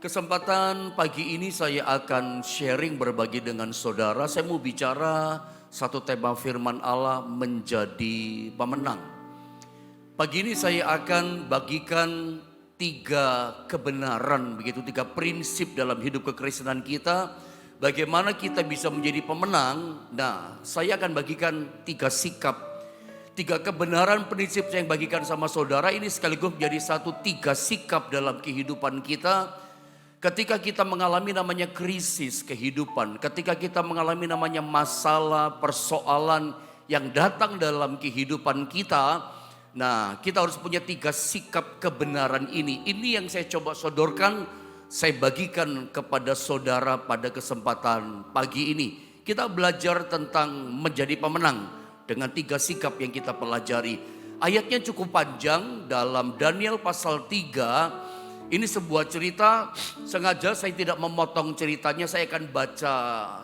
Kesempatan pagi ini saya akan sharing berbagi dengan saudara. Saya mau bicara satu tema firman Allah menjadi pemenang. Pagi ini saya akan bagikan tiga kebenaran, begitu tiga prinsip dalam hidup kekristenan kita. Bagaimana kita bisa menjadi pemenang? Nah, saya akan bagikan tiga sikap, tiga kebenaran prinsip yang bagikan sama saudara ini sekaligus menjadi tiga sikap dalam kehidupan kita. Ketika kita mengalami namanya krisis kehidupan, ketika kita mengalami namanya masalah, persoalan yang datang dalam kehidupan kita, nah kita harus punya tiga sikap kebenaran ini. Ini yang saya coba sodorkan, saya bagikan kepada saudara pada kesempatan pagi ini. Kita belajar tentang menjadi pemenang dengan tiga sikap yang kita pelajari. Ayatnya cukup panjang dalam Daniel pasal 3. Ini sebuah cerita, sengaja saya tidak memotong ceritanya, saya akan baca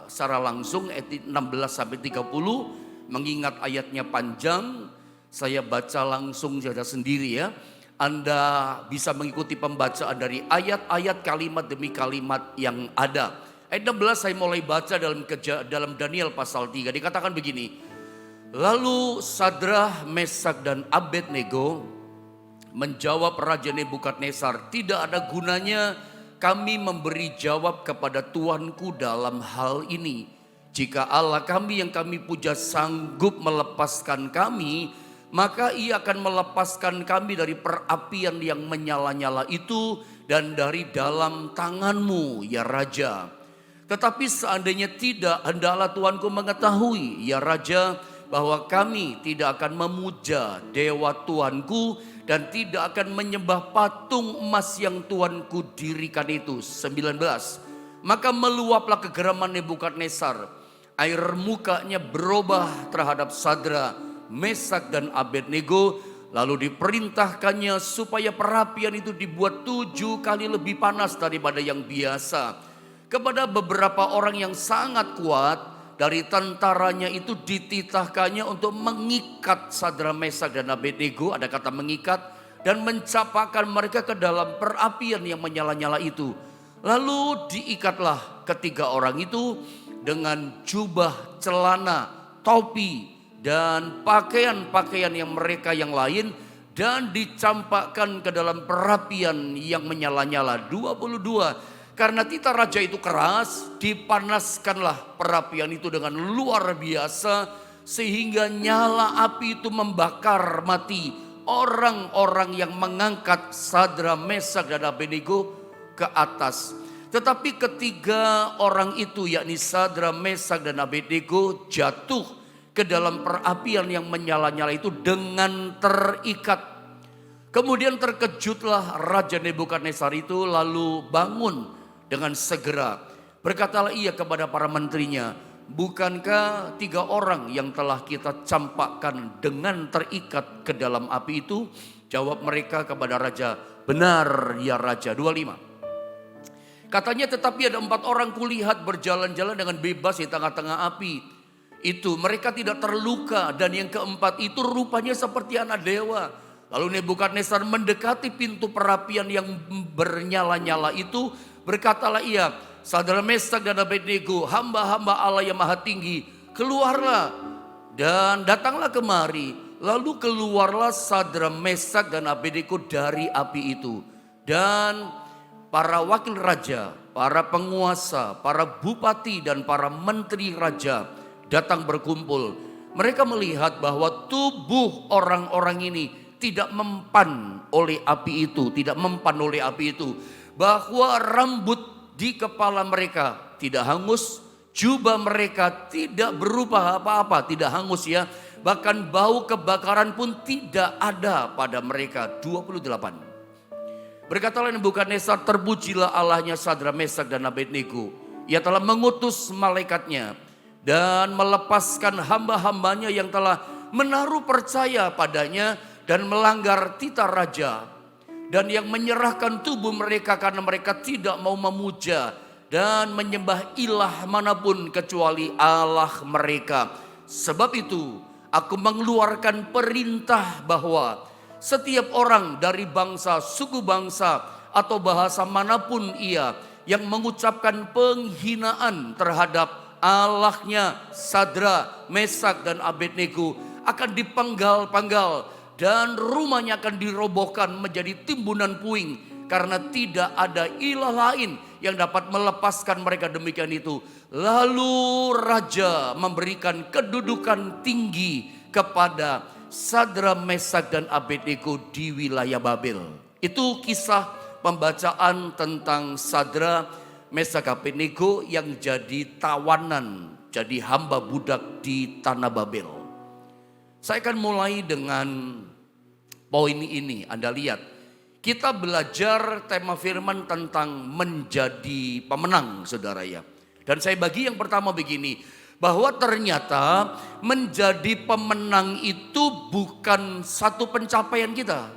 secara langsung ayat 16 sampai 30. Mengingat ayatnya panjang, saya baca langsung saja sendiri ya. Anda bisa mengikuti pembacaan dari ayat-ayat kalimat demi kalimat yang ada. Ayat 16 saya mulai baca dalam Daniel pasal 3. Dikatakan begini. Lalu Sadrah, Mesak dan Abednego menjawab Raja Nebukadnezar, tidak ada gunanya kami memberi jawab kepada Tuanku dalam hal ini. Jika Allah kami yang kami puja sanggup melepaskan kami, maka ia akan melepaskan kami dari perapian yang menyala-nyala itu dan dari dalam tanganmu ya Raja. Tetapi seandainya tidak, hendaklah Tuanku mengetahui ya Raja, bahwa kami tidak akan memuja dewa Tuanku dan tidak akan menyembah patung emas yang Tuanku dirikan itu. 19. Maka meluaplah kegeraman Nebukadnezar. Air mukanya berubah terhadap Sadra, Mesak dan Abednego. Lalu diperintahkannya supaya perapian itu dibuat 7 kali lebih panas daripada yang biasa. Kepada beberapa orang yang sangat kuat dari tentaranya itu dititahkannya untuk mengikat Sadra, Mesak dan Abednego, ada kata mengikat, dan mencapakan mereka ke dalam perapian yang menyala-nyala itu. Lalu diikatlah ketiga orang itu dengan jubah, celana, topi dan pakaian-pakaian yang mereka yang lain, dan dicampakkan ke dalam perapian yang menyala-nyala. 22. Karena titah raja itu keras, dipanaskanlah perapian itu dengan luar biasa, sehingga nyala api itu membakar mati orang-orang yang mengangkat Sadra, Mesak dan Abednego ke atas. Tetapi ketiga orang itu, yakni Sadra, Mesak dan Abednego, jatuh ke dalam perapian yang menyala-nyala itu dengan terikat. Kemudian terkejutlah Raja Nebukadnezar itu, lalu bangun dengan segera. Berkatalah ia kepada para menterinya, bukankah 3 orang yang telah kita campakkan dengan terikat ke dalam api itu? Jawab mereka kepada raja, benar ya Raja. 25. Katanya, tetapi ada 4 orang kulihat berjalan-jalan dengan bebas di tengah-tengah api itu. Mereka tidak terluka, dan yang keempat itu rupanya seperti anak dewa. Lalu Nebukadnezar mendekati pintu perapian yang bernyala-nyala itu. Berkatalah ia, Sadra, Mesak dan Abednego, hamba-hamba Allah yang maha tinggi, keluarlah dan datanglah kemari. Lalu keluarlah Sadra, Mesak dan Abednego dari api itu. Dan para wakil raja, para penguasa, para bupati dan para menteri raja datang berkumpul. Mereka melihat bahwa tubuh orang-orang ini tidak mempan oleh api itu, tidak mempan oleh api itu. Bahwa rambut di kepala mereka tidak hangus, jubah mereka tidak berubah apa-apa, tidak hangus ya. Bahkan bau kebakaran pun tidak ada pada mereka. 28. Berkatalah Nebukadnezar, terpujilah Allahnya Sadra, Mesak dan Abednego. Ia telah mengutus malaikatnya dan melepaskan hamba-hambanya yang telah menaruh percaya padanya dan melanggar titah raja, dan yang menyerahkan tubuh mereka karena mereka tidak mau memuja dan menyembah ilah manapun kecuali Allah mereka. Sebab itu aku mengeluarkan perintah bahwa setiap orang dari bangsa, suku bangsa, atau bahasa manapun ia yang mengucapkan penghinaan terhadap Allahnya Sadra, Mesak dan Abednego akan dipenggal-penggal dan rumahnya akan dirobohkan menjadi timbunan puing karena tidak ada ilah lain yang dapat melepaskan mereka demikian itu. Lalu raja memberikan kedudukan tinggi kepada Sadra, Mesak dan Abednego di wilayah Babel. Itu kisah pembacaan tentang Sadra, Mesak, Abednego yang jadi tawanan, jadi hamba budak di tanah Babel. Saya akan mulai dengan poin ini. Anda lihat, kita belajar tema firman tentang menjadi pemenang, saudara ya. Dan saya bagi yang pertama begini, bahwa ternyata menjadi pemenang itu bukan satu pencapaian kita.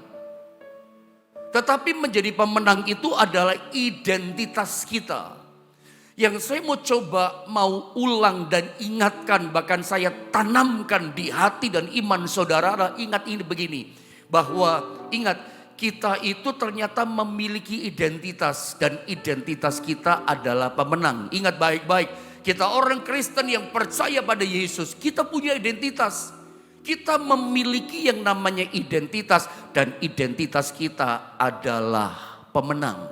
Tetapi menjadi pemenang itu adalah identitas kita. Yang saya mau ulang dan ingatkan, bahkan saya tanamkan di hati dan iman saudara, ingat ini begini. Bahwa ingat, kita itu ternyata memiliki identitas dan identitas kita adalah pemenang. Ingat baik-baik, kita orang Kristen yang percaya pada Yesus, kita punya identitas. Kita memiliki yang namanya identitas dan identitas kita adalah pemenang.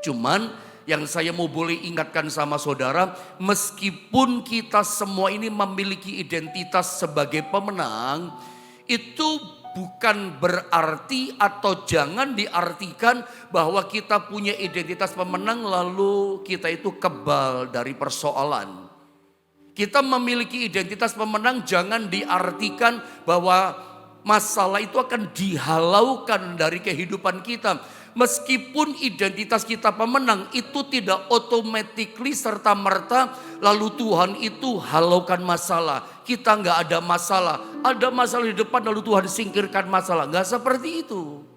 Cuman yang saya mau boleh ingatkan sama saudara, meskipun kita semua ini memiliki identitas sebagai pemenang, itu bukan berarti atau jangan diartikan bahwa kita punya identitas pemenang lalu kita itu kebal dari persoalan. Kita memiliki identitas pemenang jangan diartikan bahwa masalah itu akan dihalaukan dari kehidupan kita. Meskipun identitas kita pemenang itu tidak automatically serta merta lalu Tuhan itu halaukan masalah. Kita nggak ada masalah. Ada masalah di depan lalu Tuhan singkirkan masalah. Nggak seperti itu.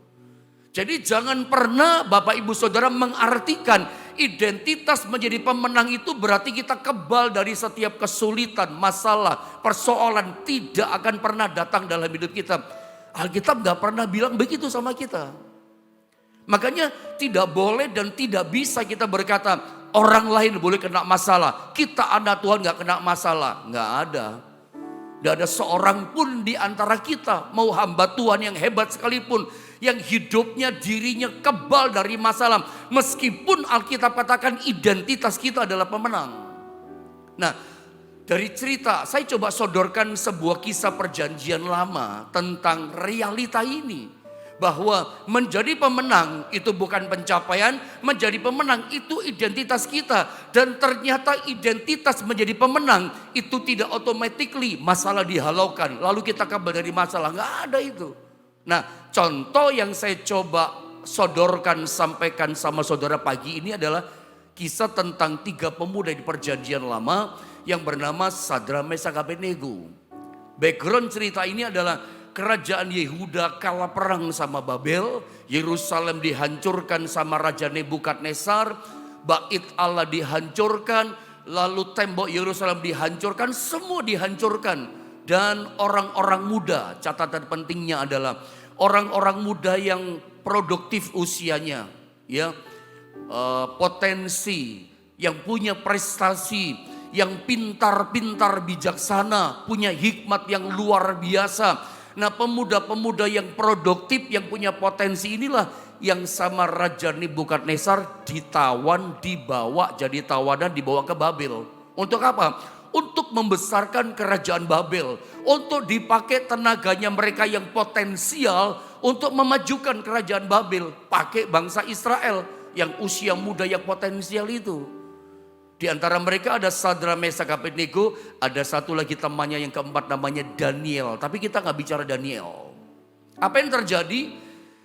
Jadi jangan pernah Bapak Ibu Saudara mengartikan identitas menjadi pemenang itu berarti kita kebal dari setiap kesulitan, masalah, persoalan tidak akan pernah datang dalam hidup kita. Alkitab nggak pernah bilang begitu sama kita. Makanya tidak boleh dan tidak bisa kita berkata orang lain boleh kena masalah, kita anak Tuhan gak kena masalah. Gak ada. Gak ada seorang pun di antara kita, mau hamba Tuhan yang hebat sekalipun, yang hidupnya dirinya kebal dari masalah. Meskipun Alkitab katakan identitas kita adalah pemenang. Nah, dari cerita saya coba sodorkan sebuah kisah perjanjian lama tentang realita ini. Bahwa menjadi pemenang itu bukan pencapaian, menjadi pemenang itu identitas kita. Dan ternyata identitas menjadi pemenang itu tidak automatically masalah dihalaukan. Lalu kita kabar dari masalah, nggak ada itu. Nah, contoh yang saya coba sodorkan, sampaikan sama saudara pagi ini adalah kisah tentang 3 pemuda di perjanjian lama yang bernama Sadra, Mesak, Abednego. Background cerita ini adalah kerajaan Yehuda kalah perang sama Babel, Yerusalem dihancurkan sama Raja Nebukadnezar, Bait Allah dihancurkan, lalu tembok Yerusalem dihancurkan, semua dihancurkan. Dan orang-orang muda, catatan pentingnya adalah orang-orang muda yang produktif usianya, ya, potensi, yang punya prestasi, yang pintar-pintar bijaksana, punya hikmat yang luar biasa. Nah, pemuda-pemuda yang produktif, yang punya potensi inilah yang sama Raja Nebukadnezar ditawan, dibawa jadi tawanan, dibawa ke Babel. Untuk apa? Untuk membesarkan kerajaan Babel. Untuk dipakai tenaganya mereka yang potensial untuk memajukan kerajaan Babel. Pakai bangsa Israel yang usia muda yang potensial itu. Di antara mereka ada Sadra, Mesak, Abednego, ada satu lagi temannya yang keempat namanya Daniel. Tapi kita nggak bicara Daniel. Apa yang terjadi?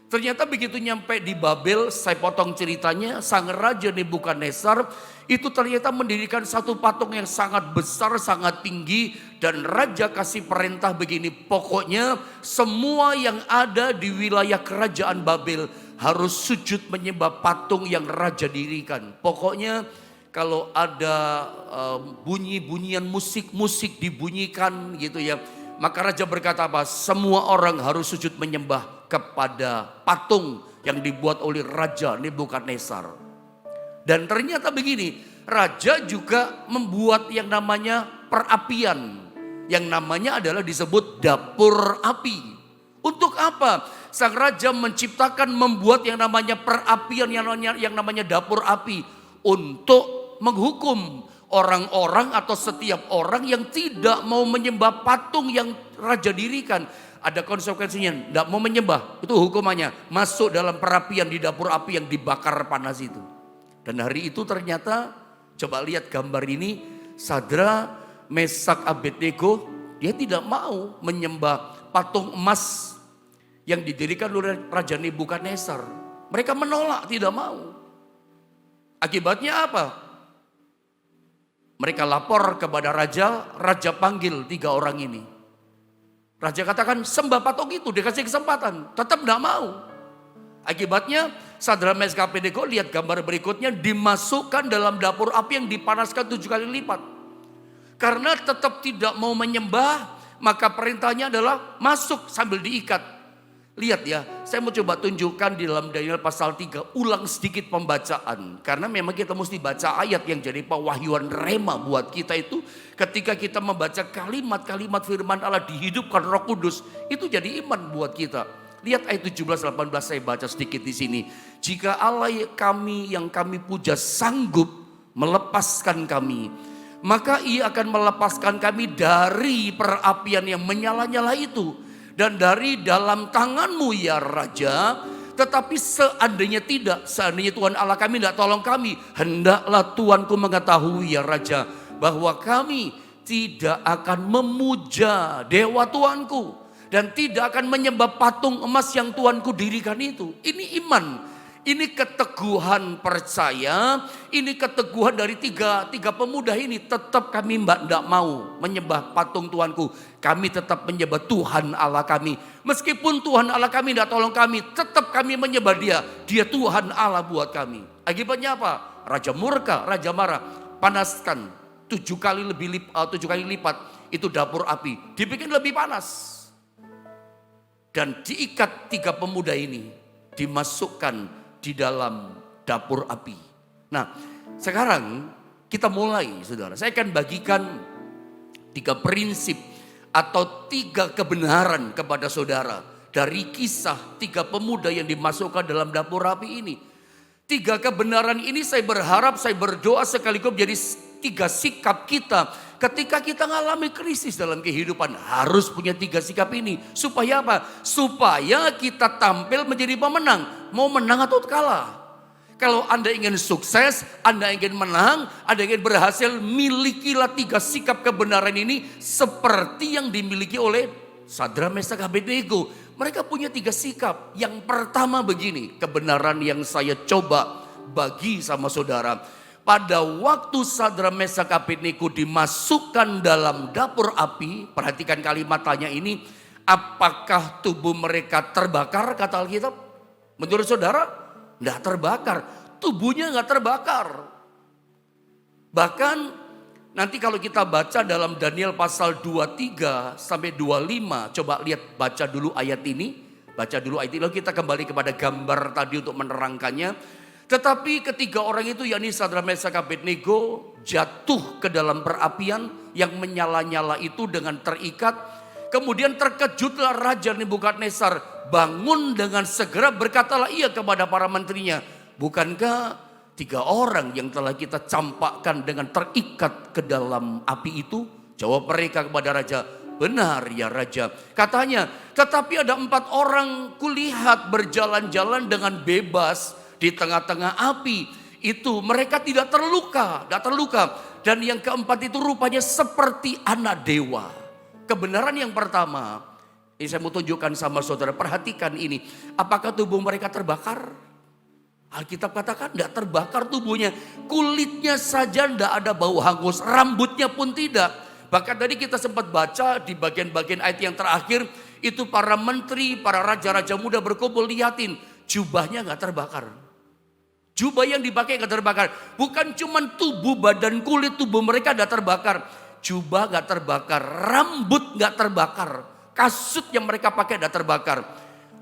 Ternyata begitu nyampe di Babel, saya potong ceritanya, sang Raja Nebukadnezar itu ternyata mendirikan satu patung yang sangat besar, sangat tinggi. Dan Raja kasih perintah begini, pokoknya semua yang ada di wilayah kerajaan Babel harus sujud menyembah patung yang Raja dirikan. Pokoknya kalau ada bunyi-bunyian musik dibunyikan gitu ya. Maka Raja berkata apa? Semua orang harus sujud menyembah kepada patung yang dibuat oleh Raja Nebukadnezar. Dan ternyata begini, Raja juga membuat yang namanya perapian. Yang namanya adalah disebut dapur api. Untuk apa? Sang Raja menciptakan, membuat yang namanya perapian, yang namanya dapur api. Untuk menghukum orang-orang atau setiap orang yang tidak mau menyembah patung yang Raja dirikan. Ada konsekuensinya, tidak mau menyembah, itu hukumannya. Masuk dalam perapian di dapur api yang dibakar panas itu. Dan hari itu ternyata, coba lihat gambar ini, Sadra, Mesak, Abednego, dia tidak mau menyembah patung emas yang didirikan oleh Raja Nebukadnezar. Mereka menolak, tidak mau. Akibatnya apa? Mereka lapor kepada Raja, Raja panggil 3 orang ini. Raja katakan sembah patung itu, dikasih kesempatan, tetap tidak mau. Akibatnya Sadra, Mesak, Abednego, lihat gambar berikutnya, dimasukkan dalam dapur api yang dipanaskan 7 kali lipat. Karena tetap tidak mau menyembah, maka perintahnya adalah masuk sambil diikat. Lihat ya, saya mau coba tunjukkan di dalam Daniel pasal 3, ulang sedikit pembacaan. Karena memang kita mesti baca ayat yang jadi pewahyuan rema buat kita itu. Ketika kita membaca kalimat-kalimat firman Allah dihidupkan Roh Kudus, itu jadi iman buat kita. Lihat ayat 17-18, saya baca sedikit di sini. Jika Allah kami yang kami puja sanggup melepaskan kami, maka Ia akan melepaskan kami dari perapian yang menyala-nyala itu. Dan dari dalam tanganmu ya Raja. Tetapi seandainya tidak, seandainya Tuhan Allah kami tidak tolong kami, hendaklah Tuanku mengetahui ya Raja, bahwa kami tidak akan memuja dewa Tuanku. Dan tidak akan menyembah patung emas yang Tuanku dirikan itu. Ini iman. Ini keteguhan percaya, ini keteguhan dari tiga pemuda ini. Tetap kami tidak mau menyembah patung Tuanku. Kami tetap menyembah Tuhan Allah kami. Meskipun Tuhan Allah kami tidak tolong kami, tetap kami menyembah Dia. Dia Tuhan Allah buat kami. Akibatnya apa? Raja murka, Raja marah. Panaskan 7 kali lipat itu dapur api. Dibikin lebih panas. Dan diikat 3 pemuda ini. Dimasukkan di dalam dapur api. Nah, sekarang kita mulai, saudara. Saya akan bagikan 3 prinsip atau 3 kebenaran kepada saudara dari kisah 3 pemuda yang dimasukkan dalam dapur api ini. 3 kebenaran ini saya berharap, saya berdoa sekaligus jadi 3 sikap kita ketika kita mengalami krisis dalam kehidupan. Harus punya 3 sikap ini. Supaya apa? Supaya kita tampil menjadi pemenang. Mau menang atau kalah. Kalau Anda ingin sukses, Anda ingin menang, Anda ingin berhasil, milikilah 3 sikap kebenaran ini seperti yang dimiliki oleh Sadra, Mesak, Abednego. Mereka punya 3 sikap. Yang pertama begini, kebenaran yang saya coba bagi sama saudara. Pada waktu Sadra, Mesak, Abednego dimasukkan dalam dapur api, perhatikan kalimat tanya ini, apakah tubuh mereka terbakar? Kata Alkitab. Menurut saudara, tidak terbakar. Tubuhnya tidak terbakar. Bahkan nanti kalau kita baca dalam Daniel pasal 23 sampai 25, coba lihat, baca dulu ayat ini. Baca dulu ayat ini, lalu kita kembali kepada gambar tadi untuk menerangkannya. Tetapi ketiga orang itu, yakni Sadra, Mesak, Abednego, jatuh ke dalam perapian yang menyala-nyala itu dengan terikat. Kemudian terkejutlah Raja Nebukadnezar, bangun dengan segera, berkatalah ia kepada para menterinya, bukankah 3 orang yang telah kita campakkan dengan terikat ke dalam api itu? Jawab mereka kepada Raja, benar ya Raja. Katanya, tetapi ada 4 orang kulihat berjalan-jalan dengan bebas di tengah-tengah api itu. Mereka tidak terluka. Dan yang keempat itu rupanya seperti anak dewa. Kebenaran yang pertama, ini saya mau tunjukkan sama saudara, perhatikan ini. Apakah tubuh mereka terbakar? Alkitab katakan tidak terbakar tubuhnya. Kulitnya saja tidak ada bau hangus, rambutnya pun tidak. Bahkan tadi kita sempat baca di bagian-bagian ayat yang terakhir, itu para menteri, para raja-raja muda berkumpul, lihatin, jubahnya nggak terbakar. Jubah yang dipakai nggak terbakar. Bukan cuma tubuh, badan, kulit tubuh mereka nggak terbakar. Jubah nggak terbakar, rambut nggak terbakar, kasut yang mereka pakai nggak terbakar.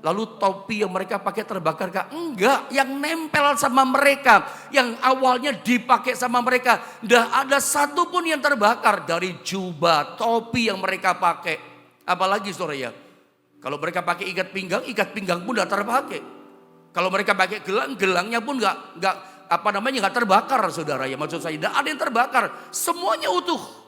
Lalu topi yang mereka pakai terbakar kah? Enggak, yang nempel sama mereka, yang awalnya dipakai sama mereka, tidak ada satupun yang terbakar dari jubah, topi yang mereka pakai. Apalagi saudara ya, kalau mereka pakai ikat pinggang pun tidak terpakai. Kalau mereka pakai gelang, gelangnya pun nggak terbakar saudara ya. Maksud saya tidak ada yang terbakar, semuanya utuh.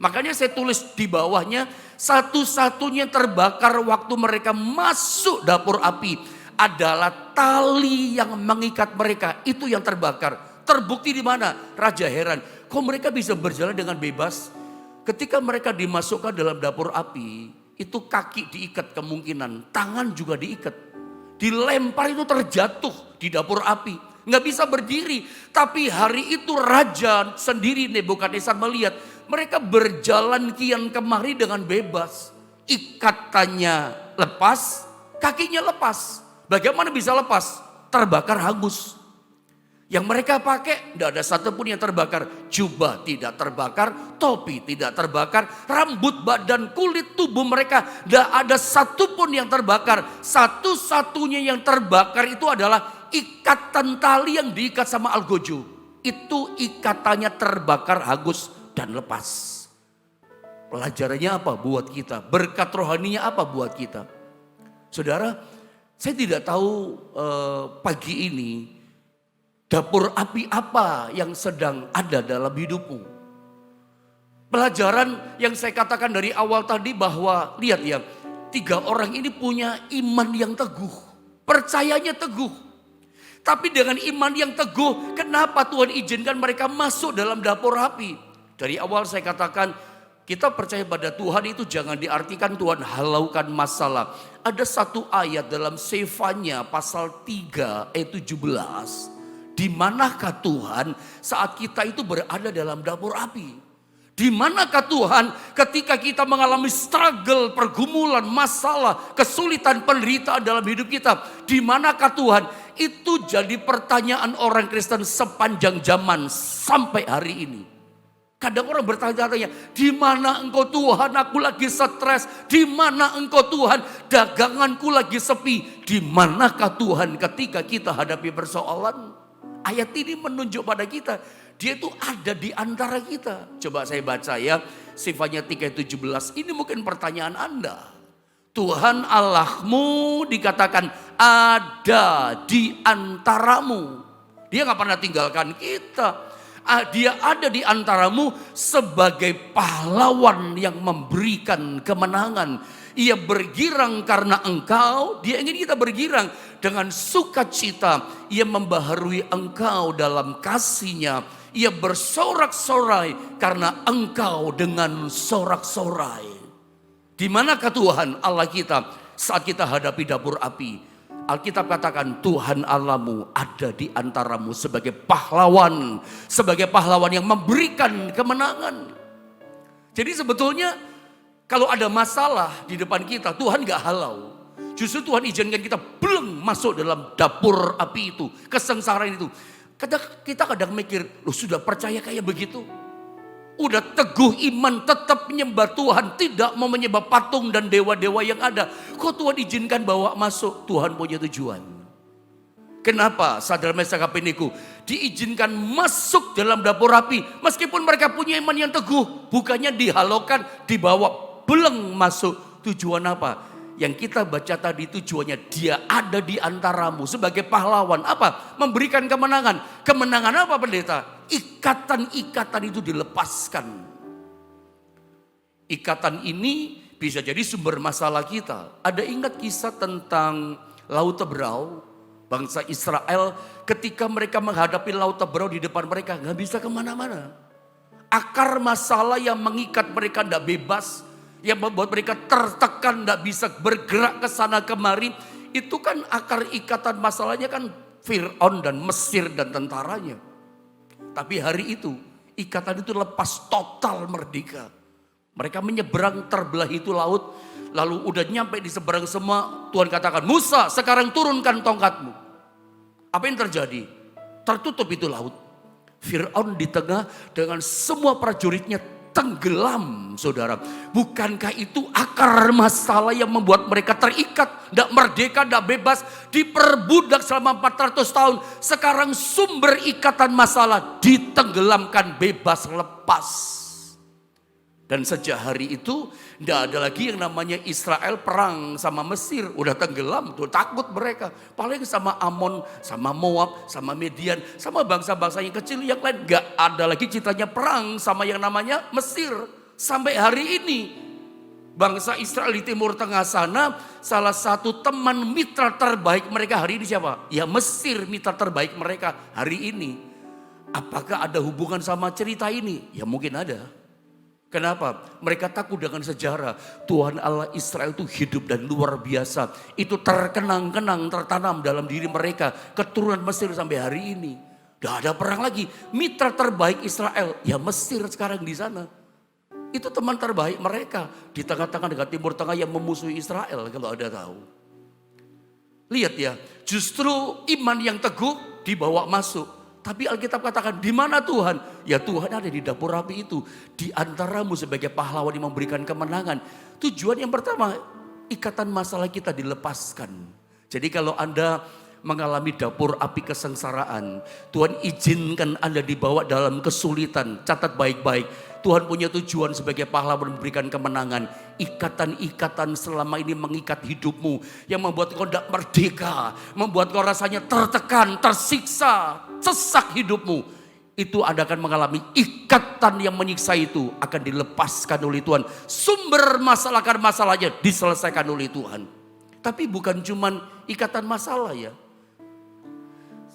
Makanya saya tulis di bawahnya, satu-satunya terbakar waktu mereka masuk dapur api adalah tali yang mengikat mereka. Itu yang terbakar. Terbukti di mana? Raja heran. Kok mereka bisa berjalan dengan bebas? Ketika mereka dimasukkan dalam dapur api, itu kaki diikat kemungkinan, tangan juga diikat. Dilempar itu terjatuh di dapur api. Nggak bisa berdiri. Tapi hari itu raja sendiri Nebukadnezar melihat mereka berjalan kian kemari dengan bebas. Ikatannya lepas, kakinya lepas. Bagaimana bisa lepas? Terbakar hangus. Yang mereka pakai tidak ada satupun yang terbakar. Jubah tidak terbakar, topi tidak terbakar, rambut, badan, kulit tubuh mereka tidak ada satupun yang terbakar. Satu-satunya yang terbakar itu adalah ikatan tali yang diikat sama algojo. Itu ikatannya terbakar hangus dan lepas. Pelajarannya apa buat kita? Berkat rohaninya apa buat kita? Saudara, saya tidak tahu pagi ini dapur api apa yang sedang ada dalam hidupmu. Pelajaran yang saya katakan dari awal tadi bahwa lihat ya, 3 orang ini punya iman yang teguh. Percayanya teguh. Tapi dengan iman yang teguh, kenapa Tuhan izinkan mereka masuk dalam dapur api? Dari awal saya katakan, kita percaya pada Tuhan itu jangan diartikan Tuhan halaukan masalah. Ada satu ayat dalam Sefanya pasal 3 ayat 17. Di manakah Tuhan saat kita itu berada dalam dapur api? Di manakah Tuhan ketika kita mengalami struggle, pergumulan, masalah, kesulitan, penderitaan dalam hidup kita? Di manakah Tuhan? Itu jadi pertanyaan orang Kristen sepanjang zaman sampai hari ini. Kadang orang bertanya-tanya, di mana engkau Tuhan? Aku lagi stres. Di mana engkau Tuhan? Daganganku lagi sepi. Di manakah Tuhan ketika kita hadapi persoalan? Ayat ini menunjuk pada kita, dia itu ada di antara kita. Coba saya baca ya, Sefanya 3:17. Ini mungkin pertanyaan Anda. Tuhan Allahmu dikatakan ada di antaramu. Dia gak pernah tinggalkan kita. Dia ada di antaramu sebagai pahlawan yang memberikan kemenangan. Ia bergirang karena engkau, dia ingin kita bergirang dengan sukacita. Ia membaharui engkau dalam kasihnya. Ia bersorak-sorai karena engkau dengan sorak-sorai. Di manakah Tuhan Allah kita saat kita hadapi dapur api? Alkitab katakan Tuhan Allahmu ada di antaramu sebagai pahlawan. Sebagai pahlawan yang memberikan kemenangan. Jadi sebetulnya kalau ada masalah di depan kita, Tuhan gak halau. Justru Tuhan izinkan kita belum masuk dalam dapur api itu, kesengsaraan itu. Kita kadang mikir, loh sudah percaya kayak begitu? Udah teguh iman, tetap menyembah Tuhan, tidak mau menyembah patung dan dewa-dewa yang ada. Kok Tuhan izinkan bawa masuk? Tuhan punya tujuan. Kenapa Sadrak Mesak Abednego diizinkan masuk dalam dapur api? Meskipun mereka punya iman yang teguh, bukannya dihalaukan, dibawa beleng masuk. Tujuan apa? Yang kita baca tadi tujuannya, dia ada di antaramu sebagai pahlawan. Apa? Memberikan kemenangan. Kemenangan apa pendeta? Ikatan-ikatan itu dilepaskan. Ikatan ini bisa jadi sumber masalah kita. Ada ingat kisah tentang Laut Teberau? Bangsa Israel ketika mereka menghadapi Laut Teberau di depan mereka gak bisa kemana-mana. Akar masalah yang mengikat mereka tidak bebas. Yang membuat mereka tertekan, tidak bisa bergerak ke sana kemari. Itu kan akar ikatan masalahnya kan Fir'aun dan Mesir dan tentaranya. Tapi hari itu ikatan itu lepas total merdeka. Mereka menyeberang terbelah itu laut. Lalu udah nyampe di seberang semua. Tuhan katakan, Musa sekarang turunkan tongkatmu. Apa yang terjadi? Tertutup itu laut. Fir'aun di tengah dengan semua prajuritnya tenggelam, saudara. Bukankah itu akar masalah yang membuat mereka terikat, tidak merdeka, tidak bebas, diperbudak selama 400 tahun. Sekarang sumber ikatan masalah ditenggelamkan, bebas, lepas. Dan sejak hari itu tidak ada lagi yang namanya Israel perang sama Mesir. Udah tenggelam tuh, takut mereka. Paling sama Amon, sama Moab, sama Median, sama bangsa-bangsa yang kecil yang lain. Gak ada lagi ceritanya perang sama yang namanya Mesir. Sampai hari ini bangsa Israel di Timur Tengah sana, salah satu teman mitra terbaik mereka hari ini siapa? Ya Mesir, mitra terbaik mereka hari ini. Apakah ada hubungan sama cerita ini? Ya mungkin ada. Kenapa? Mereka takut dengan sejarah. Tuhan Allah Israel itu hidup dan luar biasa. Itu terkenang-kenang, tertanam dalam diri mereka. Keturunan Mesir sampai hari ini. Gak ada perang lagi. Mitra terbaik Israel, ya Mesir sekarang di sana. Itu teman terbaik mereka. Di tengah-tengah dengan Timur Tengah yang memusuhi Israel, kalau ada tahu. Lihat ya, justru iman yang teguh dibawa masuk. Tapi Alkitab katakan, di mana Tuhan? Ya Tuhan ada di dapur api itu. Di antaramu sebagai pahlawan yang memberikan kemenangan. Tujuan yang pertama, ikatan masalah kita dilepaskan. Jadi kalau Anda mengalami dapur api kesengsaraan, Tuhan izinkan Anda dibawa dalam kesulitan. Catat baik-baik. Tuhan punya tujuan sebagai pahlawan memberikan kemenangan. Ikatan-ikatan selama ini mengikat hidupmu. Yang membuat kau tidak merdeka. Membuat kau rasanya tertekan, tersiksa, sesak hidupmu. Itu Anda akan mengalami ikatan yang menyiksa itu. Akan dilepaskan oleh Tuhan. Sumber masalahnya diselesaikan oleh Tuhan. Tapi bukan cuman ikatan masalah ya.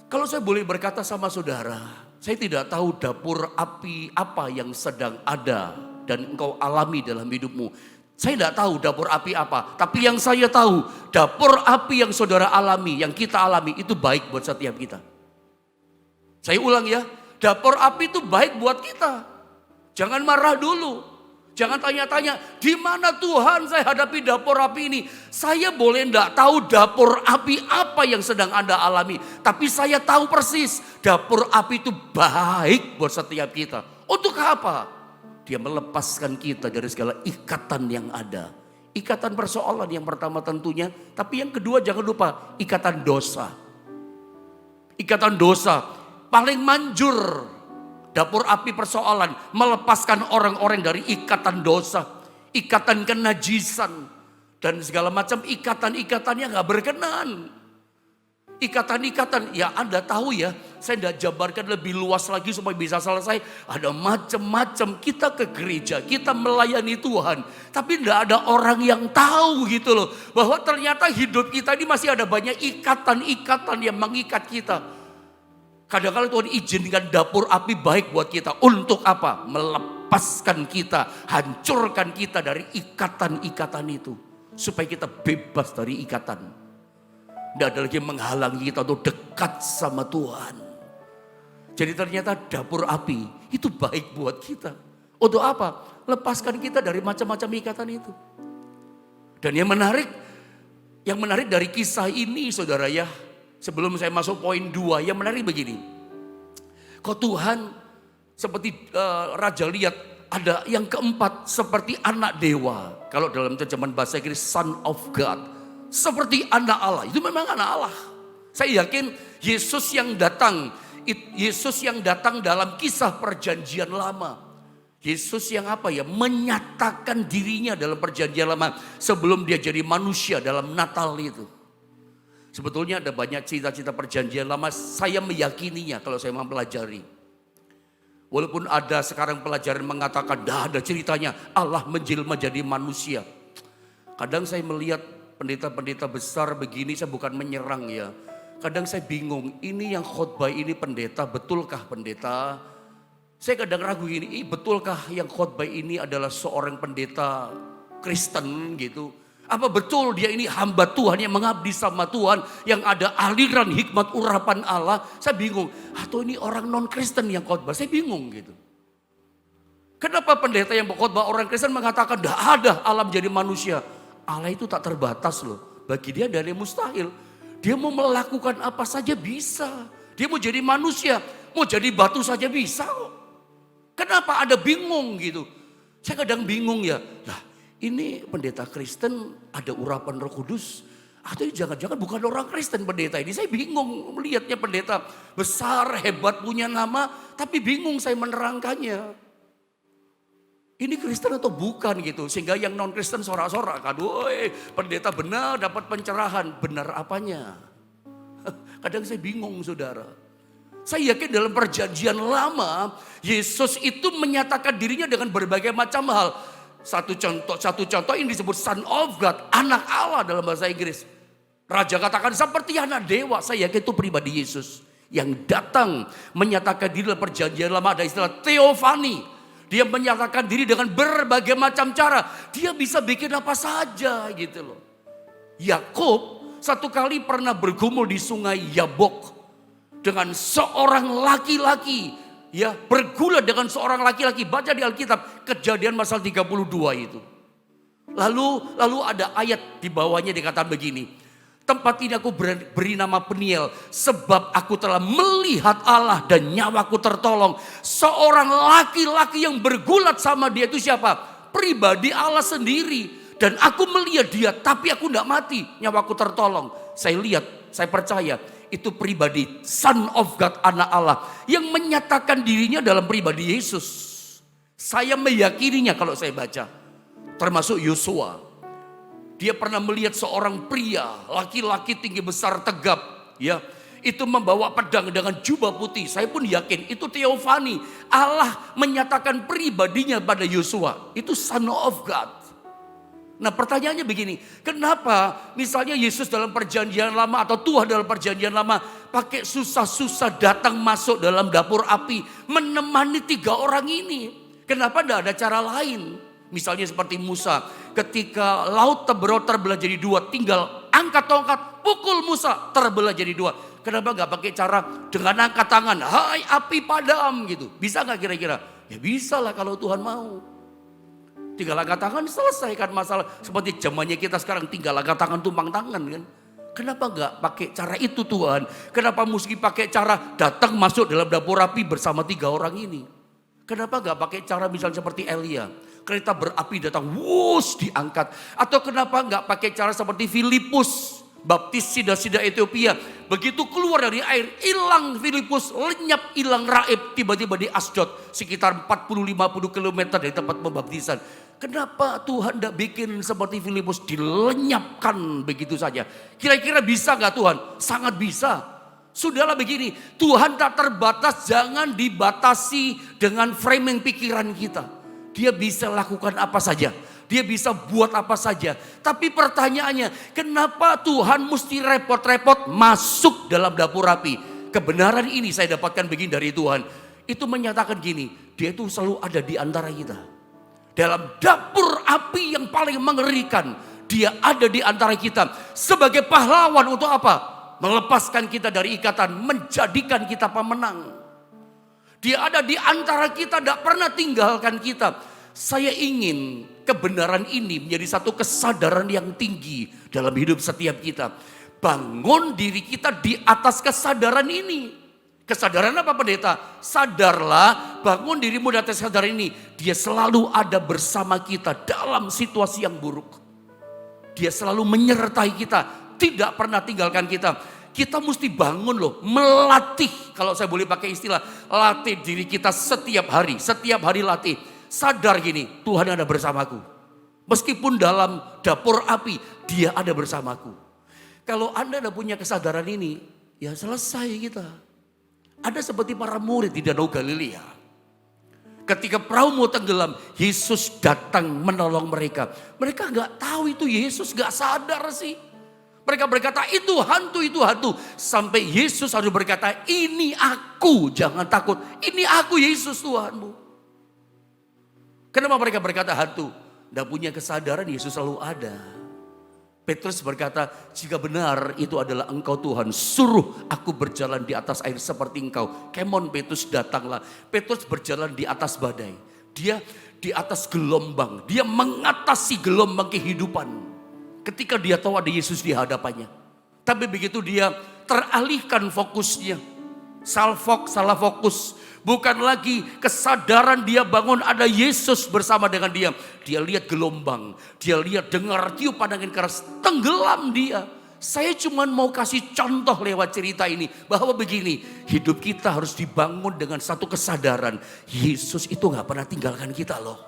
Kalau saya boleh berkata sama saudara, saya tidak tahu dapur api apa yang sedang ada dan engkau alami dalam hidupmu. Saya tidak tahu dapur api apa, tapi yang saya tahu dapur api yang saudara alami, yang kita alami itu baik buat setiap kita. Saya ulang ya, dapur api itu baik buat kita. Jangan marah dulu. Jangan tanya-tanya, di mana Tuhan saya hadapi dapur api ini. Saya boleh enggak tahu dapur api apa yang sedang Anda alami. Tapi saya tahu persis, dapur api itu baik buat setiap kita. Untuk apa? Dia melepaskan kita dari segala ikatan yang ada. Ikatan persoalan yang pertama tentunya. Tapi yang kedua jangan lupa, ikatan dosa. Ikatan dosa paling manjur. Dapur api persoalan melepaskan orang-orang dari ikatan dosa, ikatan kenajisan, dan segala macam ikatan-ikatan yang gak berkenan. Ikatan-ikatan, ya Anda tahu ya, saya tidak jabarkan lebih luas lagi supaya bisa selesai. Ada macam-macam, kita ke gereja, kita melayani Tuhan. Tapi tidak ada orang yang tahu gitu loh, bahwa ternyata hidup kita ini masih ada banyak ikatan-ikatan yang mengikat kita. Kadang-kadang Tuhan izinkan dapur api baik buat kita. Untuk apa? Melepaskan kita, hancurkan kita dari ikatan-ikatan itu. Supaya kita bebas dari ikatan. Tidak ada lagi menghalangi kita untuk dekat sama Tuhan. Jadi ternyata dapur api itu baik buat kita. Untuk apa? Lepaskan kita dari macam-macam ikatan itu. Dan yang menarik dari kisah ini saudara ya. Sebelum saya masuk poin 2, yang menarik begini. Kok Tuhan seperti Raja lihat ada yang keempat seperti anak dewa. Kalau dalam terjemahan bahasa Inggris Son of God. Seperti anak Allah, itu memang anak Allah. Saya yakin Yesus yang datang dalam kisah perjanjian lama. Yesus yang apa ya, menyatakan dirinya dalam perjanjian lama. Sebelum dia jadi manusia dalam Natal itu. Sebetulnya ada banyak cerita-cerita perjanjian lama, saya meyakininya kalau saya mempelajari. Walaupun ada sekarang pelajaran mengatakan, dah ada ceritanya Allah menjelma jadi manusia. Kadang saya melihat pendeta-pendeta besar begini, saya bukan menyerang ya. Kadang saya bingung, ini yang khotbah ini pendeta, betulkah pendeta? Saya kadang ragu gini, betulkah yang khotbah ini adalah seorang pendeta Kristen gitu? Apa betul dia ini hamba Tuhan yang mengabdi sama Tuhan, yang ada aliran hikmat urapan Allah? Saya bingung. Atau ini orang non-Kristen yang khotbah? Saya bingung gitu. Kenapa pendeta yang berkhotbah orang Kristen mengatakan tidak ada Allah menjadi manusia? Allah itu tak terbatas loh. Bagi dia dari mustahil. Dia mau melakukan apa saja bisa. Dia mau jadi manusia, mau jadi batu saja bisa kok. Kenapa ada bingung gitu? Saya kadang bingung ya, lah ini pendeta Kristen ada urapan Roh Kudus, atau jangan-jangan bukan orang Kristen pendeta ini. Saya bingung melihatnya, pendeta besar, hebat, punya nama, tapi bingung saya menerangkannya. Ini Kristen atau bukan gitu, sehingga yang non Kristen sorak-sorak, aduh pendeta benar dapat pencerahan, benar apanya? Kadang saya bingung saudara. Saya yakin dalam perjanjian lama, Yesus itu menyatakan dirinya dengan berbagai macam hal. Satu contoh ini disebut Son of God, anak Allah dalam bahasa Inggris. Raja katakan seperti anak dewa. Saya yakin itu pribadi Yesus yang datang menyatakan diri dalam perjanjian lama. Ada istilah teofani. Dia menyatakan diri dengan berbagai macam cara. Dia bisa bikin apa saja gitu loh. Yakub satu kali pernah bergumul di sungai Yabok dengan seorang laki-laki, ya, bergulat dengan seorang laki-laki. Baca di Alkitab Kejadian pasal 32 itu. Lalu ada ayat di bawahnya dikatakan begini. Tempat ini aku beri nama Peniel, sebab aku telah melihat Allah dan nyawaku tertolong. Seorang laki-laki yang bergulat sama dia itu siapa? Pribadi Allah sendiri. Dan aku melihat dia, tapi aku tidak mati, nyawaku tertolong. Saya lihat, saya percaya. Itu pribadi Son of God, anak Allah, yang menyatakan dirinya dalam pribadi Yesus. Saya meyakininya kalau saya baca. Termasuk Yosua. Dia pernah melihat seorang pria, laki-laki tinggi besar tegap, ya, itu membawa pedang dengan jubah putih. Saya pun yakin itu teofani. Allah menyatakan pribadinya pada Yosua. Itu Son of God. Nah pertanyaannya begini, kenapa misalnya Yesus dalam perjanjian lama atau Tuhan dalam perjanjian lama pakai susah-susah datang masuk dalam dapur api menemani 3 orang ini? Kenapa tidak ada cara lain? Misalnya seperti Musa, ketika laut terbelah jadi 2, tinggal angkat tongkat, pukul Musa, terbelah jadi 2. Kenapa gak pakai cara dengan angkat tangan, hai api padam gitu? Bisa gak kira-kira? Ya bisa lah kalau Tuhan mau. Tinggal angkat tangan selesaikan masalah. Seperti zamannya kita sekarang tinggal angkat tangan tumpang tangan kan. Kenapa gak pakai cara itu Tuhan? Kenapa mesti pakai cara datang masuk dalam dapur api bersama 3 orang ini? Kenapa gak pakai cara misalnya seperti Elia? Kereta berapi datang, wuss diangkat. Atau kenapa gak pakai cara seperti Filipus, baptis sida-sida Ethiopia. Begitu keluar dari air, hilang Filipus, lenyap, hilang Raib. Tiba-tiba di Asdod, sekitar 40-50 km dari tempat pembaptisan. Kenapa Tuhan tidak bikin seperti Filipus dilenyapkan begitu saja? Kira-kira bisa gak Tuhan? Sangat bisa. Sudahlah begini, Tuhan tak terbatas, jangan dibatasi dengan framing pikiran kita. Dia bisa lakukan apa saja. Dia bisa buat apa saja. Tapi pertanyaannya, kenapa Tuhan mesti repot-repot masuk dalam dapur api? Kebenaran ini saya dapatkan begini dari Tuhan. Itu menyatakan gini, dia itu selalu ada di antara kita. Dalam dapur api yang paling mengerikan, dia ada di antara kita. Sebagai pahlawan untuk apa? Melepaskan kita dari ikatan, menjadikan kita pemenang. Dia ada di antara kita, tidak pernah tinggalkan kita. Saya ingin kebenaran ini menjadi satu kesadaran yang tinggi dalam hidup setiap kita. Bangun diri kita di atas kesadaran ini. Kesadaran apa pendeta? Sadarlah, bangun dirimu di atas kesadaran ini. Dia selalu ada bersama kita dalam situasi yang buruk. Dia selalu menyertai kita, tidak pernah tinggalkan kita. Kita mesti bangun loh, melatih. Kalau saya boleh pakai istilah, latih diri kita setiap hari latih. Sadar gini, Tuhan ada bersamaku. Meskipun dalam dapur api, dia ada bersamaku. Kalau Anda tidak punya kesadaran ini, ya selesai kita. Ada seperti para murid di Danau Galilea. Ketika perahu mau tenggelam, Yesus datang menolong mereka. Mereka gak tahu itu Yesus, gak sadar sih. Mereka berkata itu hantu, itu hantu. Sampai Yesus harus berkata, ini aku, jangan takut. Ini aku Yesus Tuhanmu. Kenapa mereka berkata hantu? Tidak punya kesadaran Yesus selalu ada. Petrus berkata, jika benar itu adalah engkau Tuhan, suruh aku berjalan di atas air seperti engkau. Kemon Petrus datanglah. Petrus berjalan di atas badai. Dia di atas gelombang. Dia mengatasi gelombang kehidupan. Ketika dia tahu ada Yesus di hadapannya. Tapi begitu dia teralihkan fokusnya. Salah fokus. Bukan lagi kesadaran dia bangun ada Yesus bersama dengan dia. Dia lihat gelombang, dia lihat dengar tiupan angin keras, tenggelam dia. Saya cuma mau kasih contoh lewat cerita ini. Bahwa begini, hidup kita harus dibangun dengan satu kesadaran. Yesus itu gak pernah tinggalkan kita loh.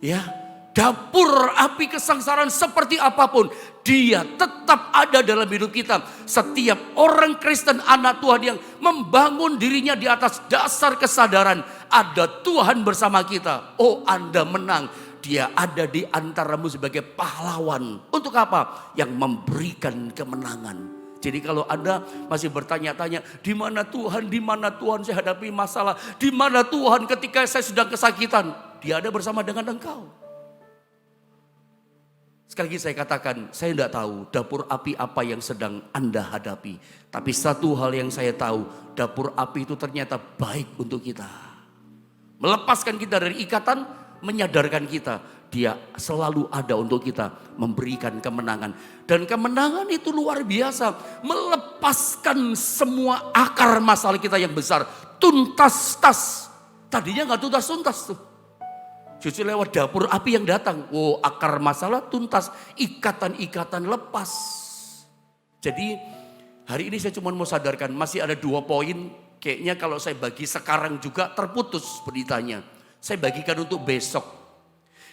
Ya, dapur api kesengsaraan seperti apapun, dia tetap ada dalam hidup kita. Setiap orang Kristen anak Tuhan yang membangun dirinya di atas dasar kesadaran ada Tuhan bersama kita. Oh, Anda menang. Dia ada di antaramu sebagai pahlawan. Untuk apa? Yang memberikan kemenangan. Jadi kalau Anda masih bertanya-tanya, di mana Tuhan, di mana Tuhan saya hadapi masalah, di mana Tuhan ketika saya sedang kesakitan, dia ada bersama dengan engkau. Sekali lagi saya katakan, saya tidak tahu dapur api apa yang sedang Anda hadapi. Tapi satu hal yang saya tahu, dapur api itu ternyata baik untuk kita. Melepaskan kita dari ikatan, menyadarkan kita, dia selalu ada untuk kita, memberikan kemenangan. Dan kemenangan itu luar biasa, melepaskan semua akar masalah kita yang besar, tuntas-tas. Tadinya gak tuntas-tuntas tuh. Justru lewat dapur api yang datang, oh akar masalah tuntas, ikatan-ikatan lepas. Jadi hari ini saya cuma mau sadarkan, masih ada 2 poin, kayaknya kalau saya bagi sekarang juga terputus beritanya. Saya bagikan untuk besok.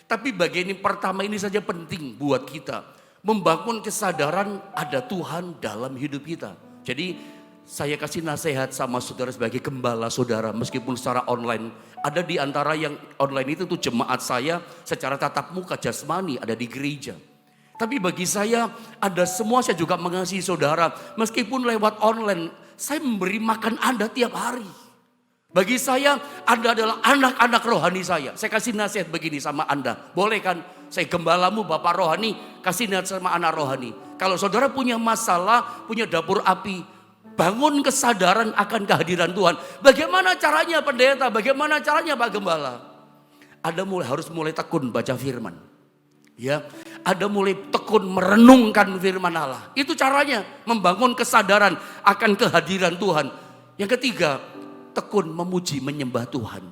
Tapi bagian yang pertama ini saja penting buat kita. Membangun kesadaran ada Tuhan dalam hidup kita. Jadi saya kasih nasihat sama saudara sebagai gembala saudara. Meskipun secara online. Ada di antara yang online itu tuh jemaat saya secara tatap muka jasmani ada di gereja. Tapi bagi saya ada semua, saya juga mengasihi saudara. Meskipun lewat online saya memberi makan Anda tiap hari. Bagi saya, Anda adalah anak-anak rohani saya. Saya kasih nasihat begini sama Anda. Boleh kan? Saya gembalamu, Bapak rohani, kasih nasihat sama anak rohani. Kalau saudara punya masalah, punya dapur api, bangun kesadaran akan kehadiran Tuhan. Bagaimana caranya pendeta? Bagaimana caranya Pak Gembala? Anda harus mulai tekun baca firman. Ya, Anda mulai tekun merenungkan firman Allah. Itu caranya membangun kesadaran akan kehadiran Tuhan. Yang ketiga, tekun memuji menyembah Tuhan.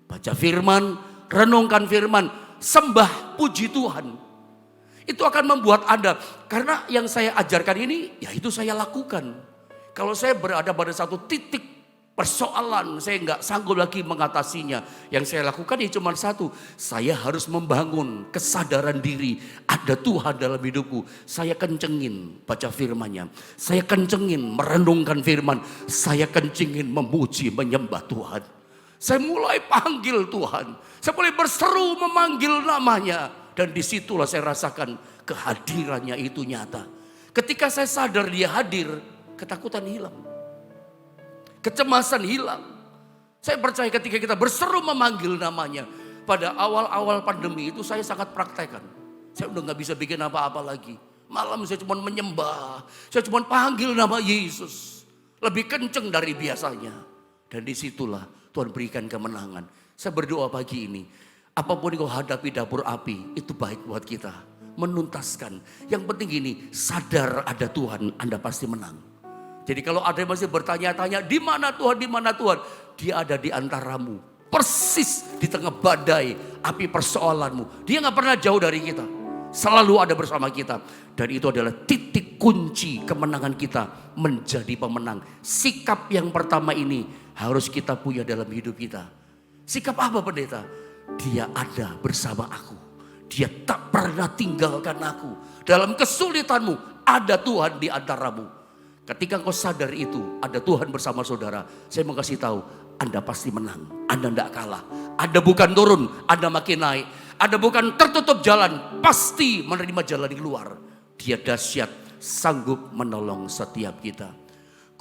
Baca firman, renungkan firman, sembah puji Tuhan. Itu akan membuat Anda, karena yang saya ajarkan ini, ya itu saya lakukan. Kalau saya berada pada satu titik persoalan, saya nggak sanggup lagi mengatasinya. Yang saya lakukan ya cuma satu, saya harus membangun kesadaran diri. Ada Tuhan dalam hidupku, saya kencengin baca firman-Nya. Saya kencengin merenungkan firman, saya kencengin memuji menyembah Tuhan. Saya mulai panggil Tuhan, saya mulai berseru memanggil namanya. Dan disitulah saya rasakan kehadirannya itu nyata. Ketika saya sadar dia hadir, ketakutan hilang. Kecemasan hilang. Saya percaya ketika kita berseru memanggil namanya. Pada awal-awal pandemi itu saya sangat praktekkan. Saya udah gak bisa bikin apa-apa lagi. Malam saya cuma menyembah. Saya cuma panggil nama Yesus. Lebih kenceng dari biasanya. Dan disitulah Tuhan berikan kemenangan. Saya berdoa pagi ini. Apapun yang kau hadapi dapur api, itu baik buat kita. Menuntaskan. Yang penting gini, sadar ada Tuhan, Anda pasti menang. Jadi kalau ada yang masih bertanya-tanya, di mana Tuhan, di mana Tuhan? Dia ada di antaramu. Persis di tengah badai, api persoalanmu. Dia gak pernah jauh dari kita. Selalu ada bersama kita. Dan itu adalah titik kunci kemenangan kita menjadi pemenang. Sikap yang pertama ini harus kita punya dalam hidup kita. Sikap apa pendeta? Dia ada bersama aku. Dia tak pernah tinggalkan aku. Dalam kesulitanmu ada Tuhan di antaramu. Ketika kau sadar itu, ada Tuhan bersama saudara. Saya mau kasih tahu, Anda pasti menang. Anda tidak kalah. Anda bukan turun, Anda makin naik. Anda bukan tertutup jalan, pasti menerima jalan di luar. Dia dahsyat, sanggup menolong setiap kita.